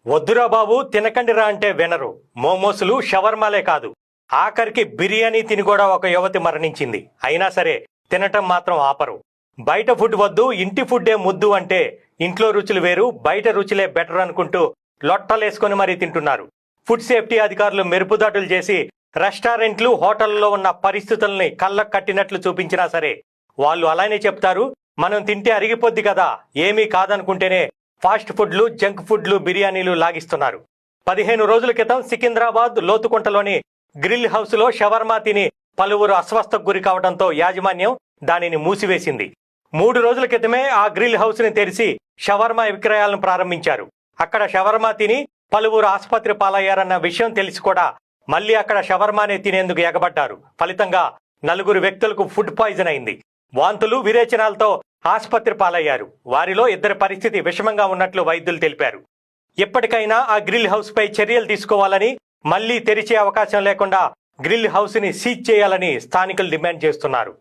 వద్దురా బాబు తినకండిరా అంటే వినరు. మోమోసులు షవర్మాలే కాదు, ఆఖరికి బిర్యానీ తిని కూడా ఒక యువతి మరణించింది. అయినా సరే తినటం మాత్రం ఆపరు. బయట ఫుడ్ వద్దు, ఇంటి ఫుడ్డే ముద్దు అంటే ఇంట్లో రుచులు వేరు, బయట రుచులే బెటర్ అనుకుంటూ లొట్టలేసుకొని మరీ తింటున్నారు. ఫుడ్ సేఫ్టీ అధికారులు మెరుపుదాటులు చేసి రెస్టారెంట్లు హోటళ్లలో ఉన్న పరిస్థితుల్ని కళ్ళకు కట్టినట్లు చూపించినా సరే వాళ్ళు అలానే చెప్తారు, మనం తింటే అరిగిపోద్ది కదా, ఏమీ కాదనుకుంటేనే ఫాస్ట్ ఫుడ్లు, జంక్ ఫుడ్లు, బిర్యానీలు లాగిస్తున్నారు. 15 రోజుల క్రితం సికింద్రాబాద్ లోతుకుంటలోని గ్రిల్ హౌస్ లో షవర్మా తిని పలువురు అస్వస్థకు గురి కావడంతో యాజమాన్యం దానిని మూసివేసింది. 3 రోజుల క్రితమే ఆ గ్రిల్ హౌస్ ని తెరిచి షవర్మా విక్రయాలను ప్రారంభించారు. అక్కడ షవర్మా తిని పలువురు ఆసుపత్రి పాలయ్యారన్న విషయం తెలిసి కూడా మళ్లీ అక్కడ షవర్మానే తినేందుకు ఎగబడ్డారు. ఫలితంగా 4 వ్యక్తులకు ఫుడ్ పాయిజన్ అయింది. వాంతులు, విరేచనాలతో ఆసుపత్రి పాలయ్యారు. వారిలో 2 పరిస్థితి విషమంగా ఉన్నట్లు వైద్యులు తెలిపారు. ఇప్పటికైనా ఆ గ్రిల్ హౌస్ పై చర్యలు తీసుకోవాలని, మళ్లీ తెరిచే అవకాశం లేకుండా గ్రిల్ హౌస్ ని సీజ్ చేయాలని స్థానికులు డిమాండ్ చేస్తున్నారు.